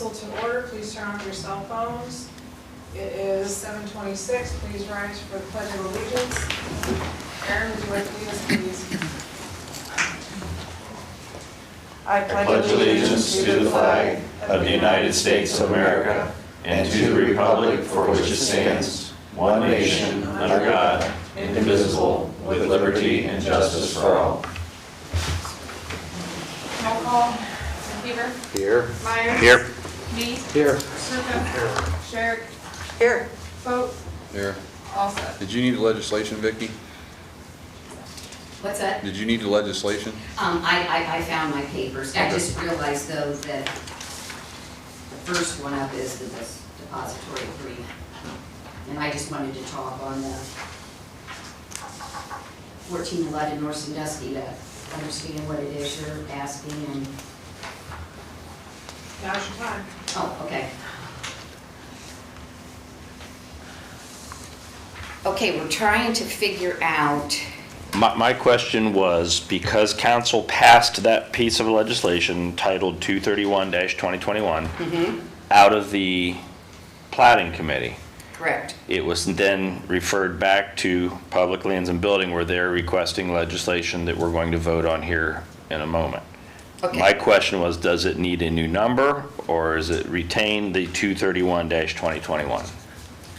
council to order. Please turn off your cell phones. It is 7:26. Please rise for the Pledge of Allegiance. Aaron, would you like to lead us, please? I pledge allegiance to the flag of the United States of America and to the republic for which it stands, one nation, under God, indivisible, with liberty and justice for all. Roll call. Peter. Here. Myers. Here. Neese. Here. Serpent. Sherrick. Here. Vogt. Here. All set. Did you need legislation, Vicki? What's that? Did you need legislation? I found my papers. I Okay. just realized though that the first one up is the depository agreement. And I just wanted to talk on the 1411 North Sandusky to understand what it is you're asking and, Now's your time. oh, okay. Okay, we're trying to figure out, My question was, because council passed that piece of legislation titled 231-2021 out of the plating committee, correct, it was then referred back to Public Lands and Building where they're requesting legislation that we're going to vote on here in a moment. okay. My question was, does it need a new number or is it retain the 231-2021?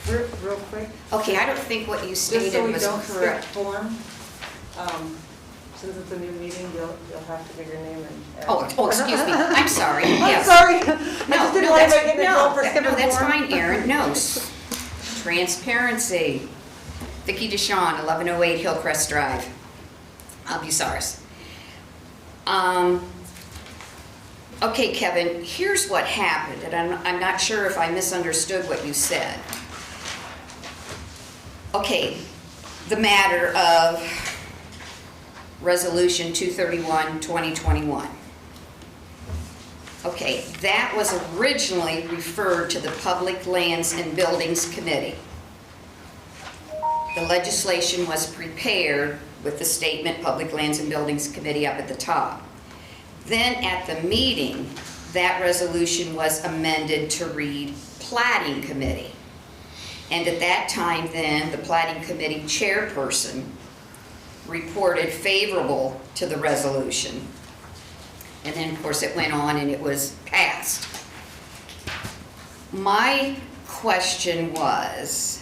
Real quick, Okay, I don't think what you just stated so we was don't skip correct. form, since it's a new meeting, you'll have to give your name and. Oh, excuse me, I'm sorry, I'm yes. sorry, I No, just no, didn't want that's, anybody getting in trouble for skipping no, form. that's fine, Aaron, no. Transparency. Vicki DeShawn, 1108 Hillcrest Drive, Bucyrus. Okay, Kevin, here's what happened, and I'm not sure if I misunderstood what you said. Okay, the matter of Resolution 231-2021. Okay, that was originally referred to the Public Lands and Buildings Committee. The legislation was prepared with the statement Public Lands and Buildings Committee up at the top. Then at the meeting, that resolution was amended to read Plating Committee. And at that time then, the Plating Committee chairperson reported favorable to the resolution. And then, of course, it went on and it was passed. My question was,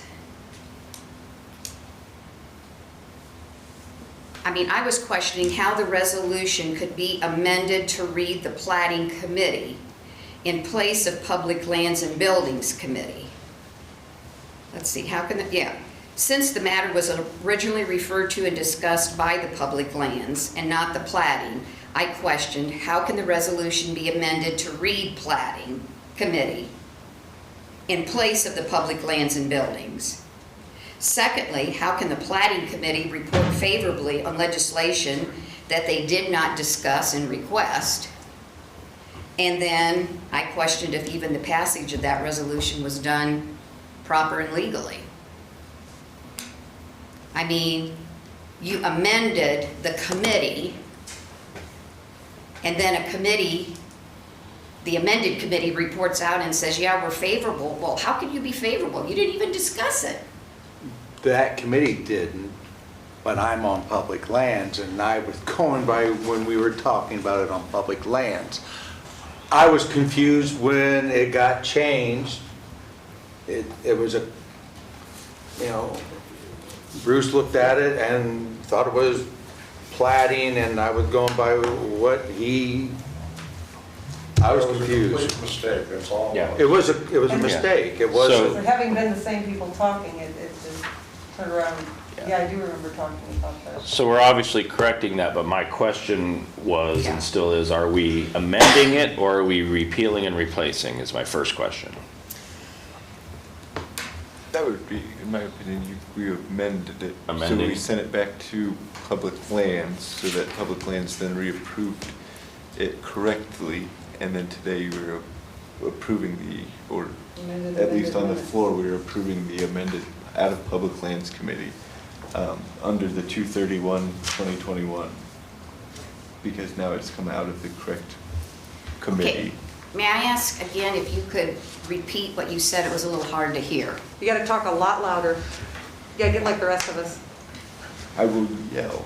I was questioning how the resolution could be amended to read the Plating Committee in place of Public Lands and Buildings Committee. Let's see, how can, since the matter was originally referred to and discussed by the Public Lands and not the Plating, I questioned how can the resolution be amended to read Plating Committee in place of the Public Lands and Buildings? Secondly, how can the Plating Committee report favorably on legislation that they did not discuss and request? And then I questioned if even the passage of that resolution was done proper and legally. You amended the committee, and then a committee, the amended committee reports out and says, yeah, we're favorable. Well, how can you be favorable? You didn't even discuss it. That committee didn't, but I'm on public lands, and I was going by when we were talking about it on public lands. I was confused when it got changed. It was a, Bruce looked at it and thought it was plating, and I was going by what I was confused. It was a complete mistake, that's all. Yeah. It was a mistake. It wasn't. So having been the same people talking, it just turned around. Yeah, I do remember talking about that. So we're obviously correcting that, but my question was and still is, are we amending it or are we repealing and replacing is my first question. That would be, in my opinion, we amended it. So Amending. we sent it back to Public Lands, so that Public Lands then reapproved it correctly, and then today we're approving or at least on the floor, we're approving the amended out of Public Lands Committee under the 231-2021, because now it's come out of the correct committee. May I ask again if you could repeat what you said? It was a little hard to hear. You gotta talk a lot louder. You gotta get like the rest of us. I will yell.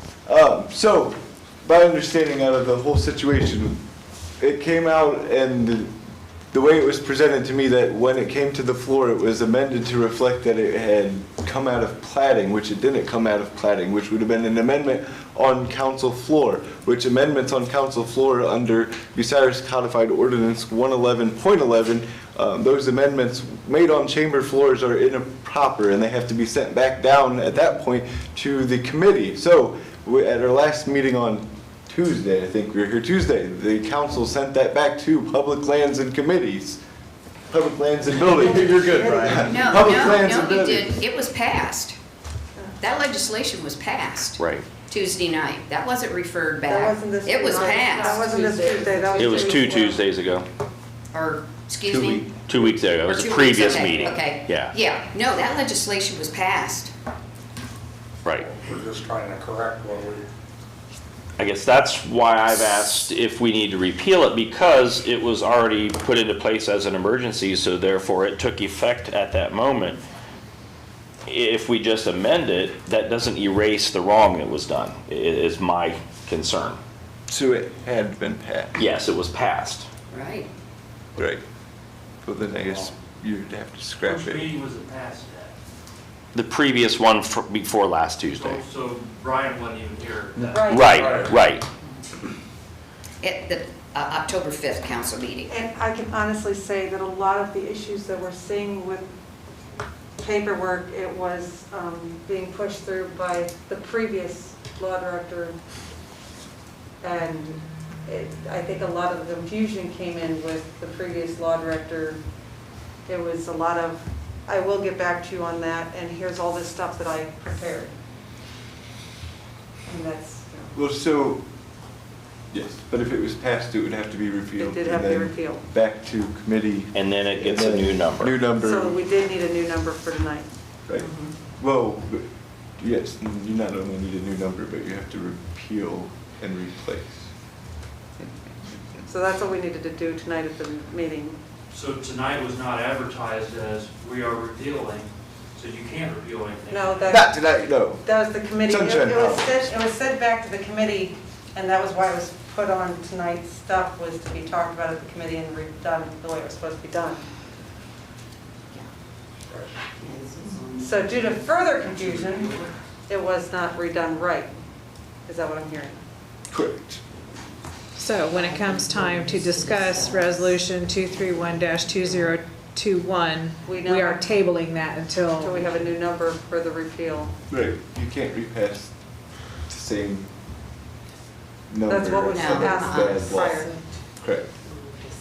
So, my understanding out of the whole situation, it came out and the way it was presented to me that when it came to the floor, it was amended to reflect that it had come out of plating, which it didn't come out of plating, which would have been an amendment on council floor, which amendments on council floor under Bucyrus Codified Ordinance 111.11, those amendments made on chamber floors are improper and they have to be sent back down at that point to the committee. So at our last meeting on Tuesday, I think we were here Tuesday, the council sent that back to public lands and committees. Public lands and buildings. You're good, Brian. No, Public no, lands no, and you buildings. did. It was passed. That legislation was passed. Right. Tuesday night. That wasn't referred back. That wasn't this. It was That passed. wasn't this Tuesday, that was. It was two Tuesday. Tuesdays ago, Or, excuse 2 me? weeks. 2 weeks ago. It Or was 2 a weeks, previous okay, meeting. Okay. Yeah, Yeah, no, that legislation was passed. right. We're just trying to correct what we. I guess that's why I've asked if we need to repeal it, because it was already put into place as an emergency, so therefore it took effect at that moment. If we just amend it, that doesn't erase the wrong that was done, is my concern. So it had been passed. Yes, it was passed. Right. Right. Well, then I guess you'd have to scrap Which it. meeting was it passed at? The previous one before last Tuesday. So Brian wasn't even here. Right. At the October 5th council meeting. And I can honestly say that a lot of the issues that we're seeing with paperwork, it was being pushed through by the previous law director. And I think a lot of the confusion came in with the previous law director. It was a lot of, I will get back to you on that, and here's all this stuff that I prepared. And that's, Well, so, yes, but if it was passed, it would have to be repealed. it did have to be and then repealed. Back to committee. And then it gets and a then new number. New number. So we did need a new number for tonight. Right. Well, but yes, you not only need a new number, but you have to repeal and replace. So that's what we needed to do tonight at the meeting. So tonight was not advertised as we are repealing, so you can't repeal anything. No, Not that tonight, no. was the committee. Sunshine It was Law. it was sent back to the committee, and that was why it was put on tonight's stuff, was to be talked about at the committee and redone the way it was supposed to be done. So due to further confusion, it was not redone right. Is that what I'm hearing? Correct. So when it comes time to discuss Resolution 231-2021, We we are know. tabling that Until we until, have a new number for the repeal. Right, you can't repass the same number. That's what was No. asked Bad law. prior. Correct.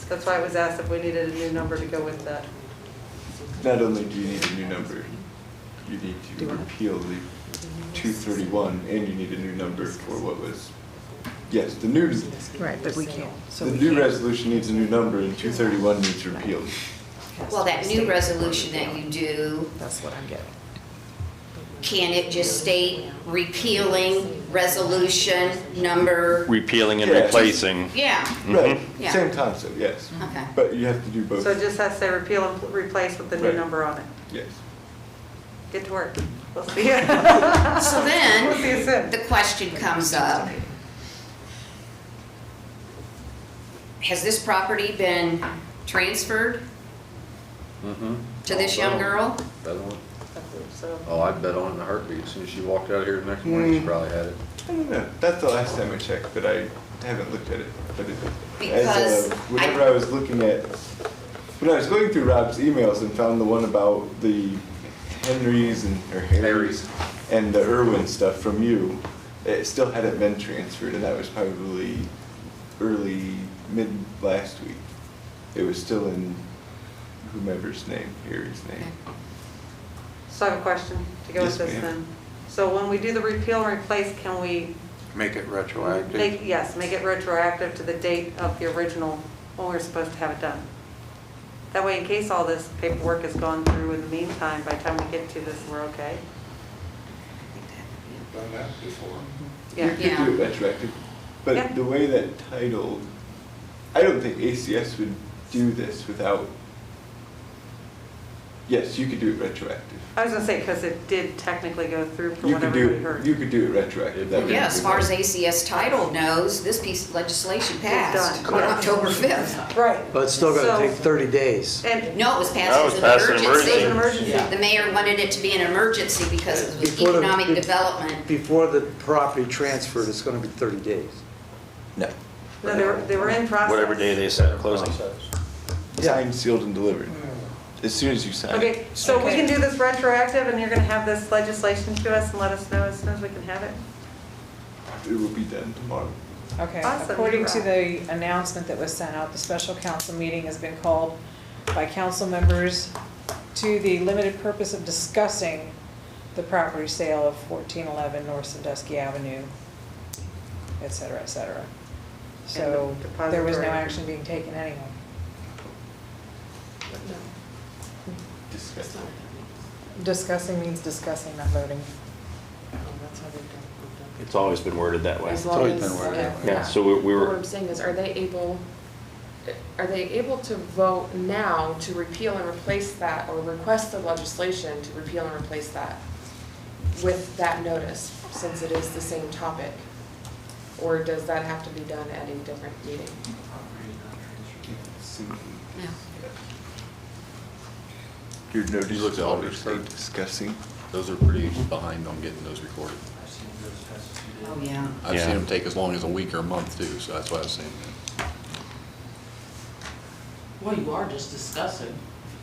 That's why it was asked if we needed a new number to go with that. Not only do you need a new number, you need to Do what? repeal the 231, and you need a new number for what was, yes, the new, right, but we can't, so the we new can't. resolution needs a new number, and 231 needs repealed. Well, that new resolution that you do, That's what I'm getting. can it just state repealing resolution number? Repealing and Yeah. replacing. Yeah, Right, Yeah. same concept, yes. okay. But you have to do both. So it just has to say repeal and replace with the new Right. number on it. Yes. Get to work. We'll see you. So We'll see you then, soon. the question comes up. Has this property been transferred to this young girl? Bet on it. So, Oh, I'd bet on it in a heartbeat. As soon as she walked out of here the next morning, she probably had it. I don't know, that's the last time I checked, but I haven't looked at it. But it, Because whenever I was looking at, when I was going through Rob's emails and found the one about the Henrys or Harrys and the Irwin stuff from you, it still hadn't been transferred, and that was probably mid last week. It was still in whomever's name, Harry's name. so I have a question to go with Yes, this ma'am. then. So when we do the repeal and replace, can we Make it retroactive. make it retroactive to the date of the original, when we were supposed to have it done? That way, in case all this paperwork has gone through in the meantime, by the time we get to this, we're okay? Done that before. You Yeah. could Yeah. do it retroactive, Yeah. but the way that titled, I don't think ACS would do this without, yes, you could do it retroactive. I was gonna say, because it did technically go through from You what could everybody do, heard. you could do it retroactive. That'd be Yeah, as good. far as ACS title knows, this piece of legislation passed done. on October 5th. Right. But it's still gonna So- take 30 days. And No, it was No, it passed was as passed an an it was emergency. an emergency. Yeah. The mayor wanted it to be an emergency because it was Before the- economic development. Before the property transferred, it's gonna be 30 days. No. No, they were in process. Whatever day they set closing. Signed, sealed, and delivered. As soon as you sign it. Okay, so we can do this retroactive, and you're gonna have this legislation to us and let us know as soon as we can have it? It will be done tomorrow. Okay, Awesome, according you're to the announcement that was sent out, the special council meeting has been called by council members to the limited purpose of discussing the property sale of 1411 North Sandusky Avenue, et cetera, et cetera. So And the there was no depository. action being taken anyway. Discuss. Discussing means discussing, not voting. It's always been worded that way. As It's long always as, been worded that way. Yeah, so we What were, I'm saying is, are they able to vote now to repeal and replace that, or request the legislation to repeal and replace that with that notice, since it is the same topic? Or does that have to be done at a different meeting? Yeah. Your notice You looked is at all always these say things? discussing. Those are pretty behind on getting those recorded. Oh, yeah. I've Yeah. seen them take as long as a week or a month too, so that's why I was saying that. Well, you are just discussing.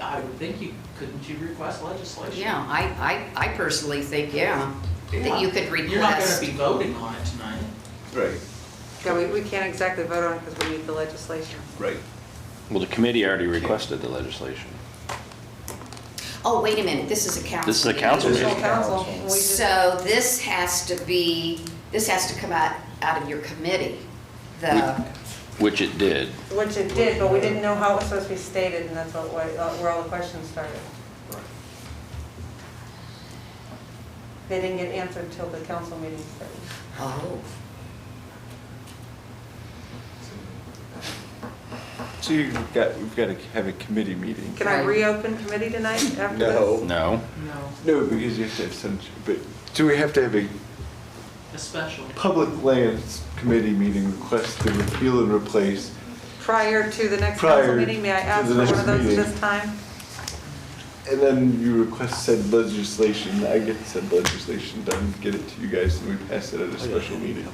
I would think couldn't you request legislation? Yeah, I personally think, yeah, that you could You're not gonna request. be voting on it tonight. Right, Yeah, we can't exactly vote on it because we need the legislation. right. well, the committee already requested the legislation. Oh, wait a minute, this is a council. This is a meeting. council This is meeting. council. We just- So this has to come out of your committee, the, Which it did. Which it did, but we didn't know how it was supposed to be stated, and that's where all the questions started. They didn't get answered till the council meeting started. oh, So we've got to have a committee meeting. Can I Right. reopen committee tonight after this? No. No. No. No, because you have to have some, but, so we have to have a A special. public lands committee meeting request to repeal and replace. Prior to the next Prior council meeting, may I to ask the for one next of those meeting. at this time? And then you request said legislation, I get said legislation done, get it to you guys, and we pass it at a special meeting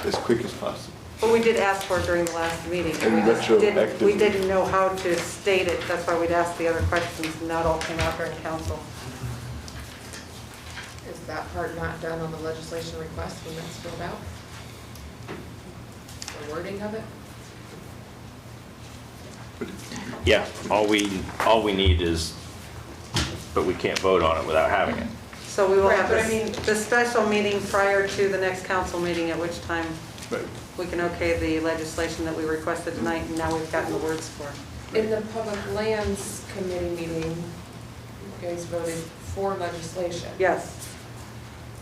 as quick as possible. Well, we did ask for it during the last meeting. And We just didn't, we retroactively. didn't know how to state it, that's why we'd asked the other questions, and that all came out during council. Is that part not done on the legislation request when that's filled out? The wording of it? But Yeah, all we need is, but we can't vote on it without having it. So we will Right, have but I mean- the special meeting prior to the next council meeting, at which time Right. we can okay the legislation that we requested tonight, and now we've gotten the words for it. In the Public Lands Committee meeting, you guys voted for legislation. Yes.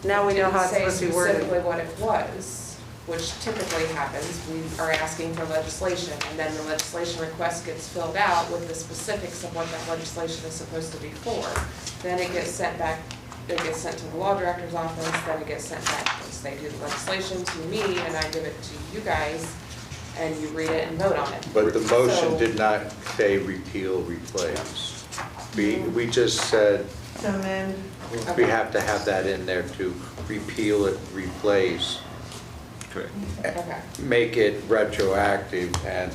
Now we know how it's supposed to be Didn't say specifically worded. what it was, which typically happens. We are asking for legislation, and then the legislation request gets filled out with the specifics of what that legislation is supposed to be for. Then it gets sent back, it gets sent to the law director's office, then it gets sent back. Once they do the legislation to me, and I give it to you guys, and you read it and vote on it. But the motion So- did not say repeal, replace. We just said So then, we have to have that in there to repeal it, replace, Correct. Okay. make it retroactive, and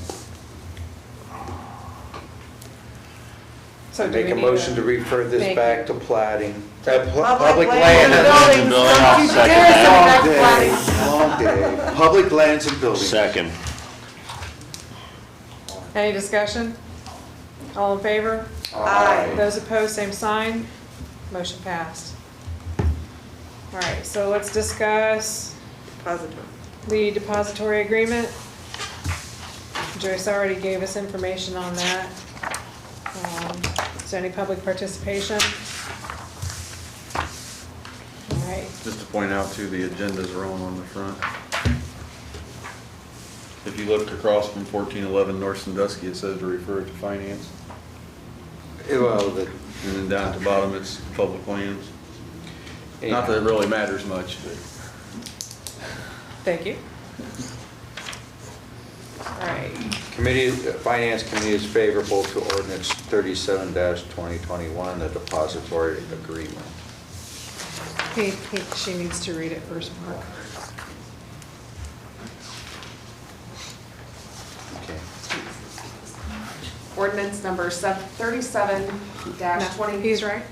So do make we a need motion to refer this Thank back you. to plating. public Land. lands and buildings, don't you Second dare that. send it back to planning. Long day. Public lands and buildings. Second. Any discussion? All in favor? Aye. Those opposed, same sign. Motion passed. All right, so let's discuss Positive. the depository agreement. Joyce already gave us information on that. Is there any public participation? All right, Just to point out too, the agendas are on the front. If you look across from 1411 North Sandusky, it says to refer to finance. Well, And then down at the bottom, it's public lands. Not that it really matters much, but. Thank you. All right, Finance Committee is favorable to ordinance 37-2021, the depository agreement. she needs to read it first, Mark. Okay. Ordinance number 37-2021. He's right.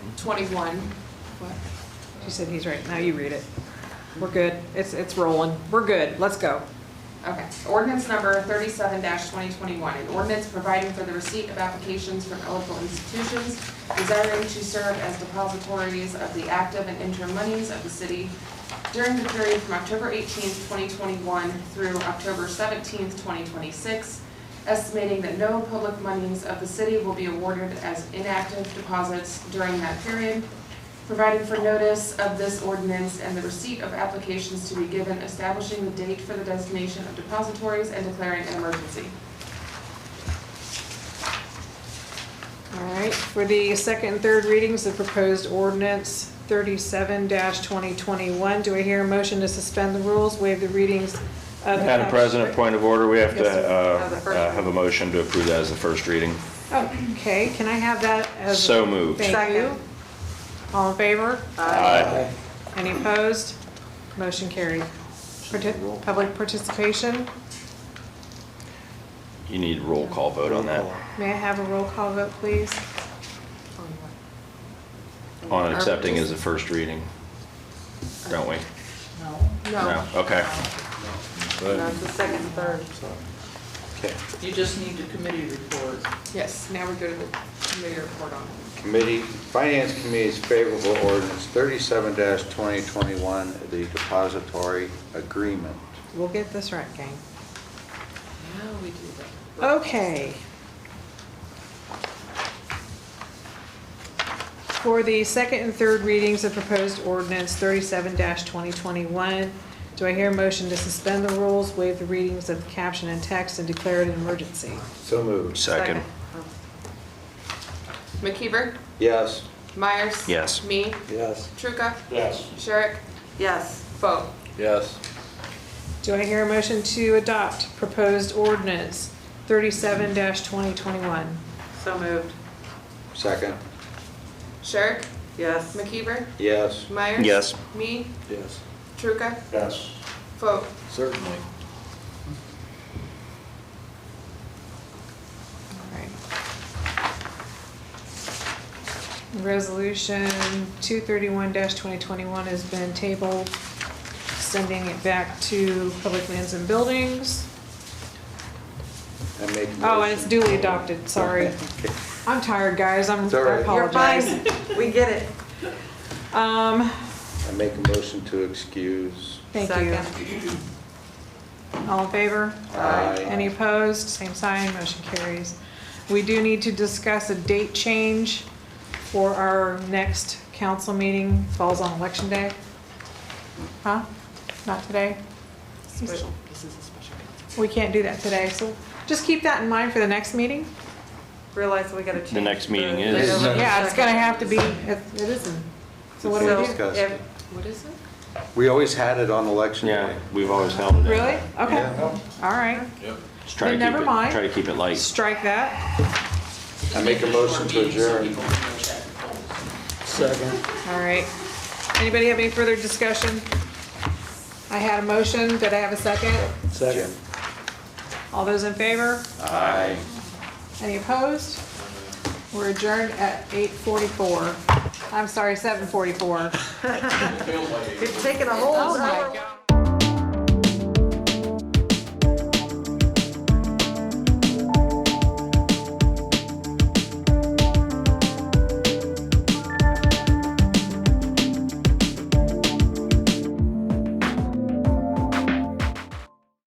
What? She said he's right. Now you read it. We're good. It's rolling. We're good. Let's go. Okay, ordinance number 37-2021, an ordinance providing for the receipt of applications from eligible institutions desiring to serve as depositories of the active and interim monies of the city during the period from October 18th, 2021 through October 17th, 2026, estimating that no public monies of the city will be awarded as inactive deposits during that period, providing for notice of this ordinance and the receipt of applications to be given, establishing the date for the designation of depositories, and declaring an emergency. All right, for the second and third readings of proposed ordinance 37-2021, do I hear a motion to suspend the rules, waive the readings of the Madam President, point of order, we have to Yes, have a motion to approve that as the first reading. Okay, can I have that as? So moved. Thank you. All in favor? Aye. Any opposed? Motion carried. Public participation? You need a roll call vote on that, May I have a roll call vote, please? on accepting as the first reading, don't we? No. Okay. No, it's the second and third. Okay. You just need the committee report. Yes, now we go to the committee report on it. Finance Committee is favorable to ordinance 37-2021, the depository agreement. We'll get this right, gang. Now we do that. Okay. For the second and third readings of proposed ordinance 37-2021, do I hear a motion to suspend the rules, waive the readings of the caption and text, and declare it an emergency? So moved. Second. McKeever, Yes. Myers. Yes. Me, Yes. Truca, Yes. Sherrick, Yes. Vogt. Yes. Do I hear a motion to adopt proposed ordinance 37-2021? So moved. Second. Sherrick, Yes. McKeever, Yes. Myers. Yes. Me, Yes. Truca, Yes. Vogt. Certainly. Resolution 231-2021 has been tabled, sending it back to Public Lands and Buildings. I make a Oh, and it's motion- duly adopted, sorry. Okay. I'm tired, guys, I It's all right. You're apologize. fine. We get it. I make a motion to excuse. Thank you. Second. All in favor? Aye. Any opposed? Same sign, motion carries. We do need to discuss a date change for our next council meeting, falls on election day. Huh? Not today? Special. We can't do that today, so just keep that in mind for the next meeting. Realize we gotta change. The next meeting the- is- Yeah, it's gonna have to be, it isn't. So what do we do? Discussed if- it. What is it? We always had it on election Yeah, day. we've always held it. Really? Okay, Yeah. all right. Just try to Then keep never it- mind. Try to keep it light. Strike that. I make a motion to adjourn. Second. All right. Anybody have any further discussion? I had a motion. Did I have a second? Second. All those in favor? Aye. Any opposed? We're adjourned at 8:44. I'm sorry, 7:44. It's taken a whole Oh my hour. God.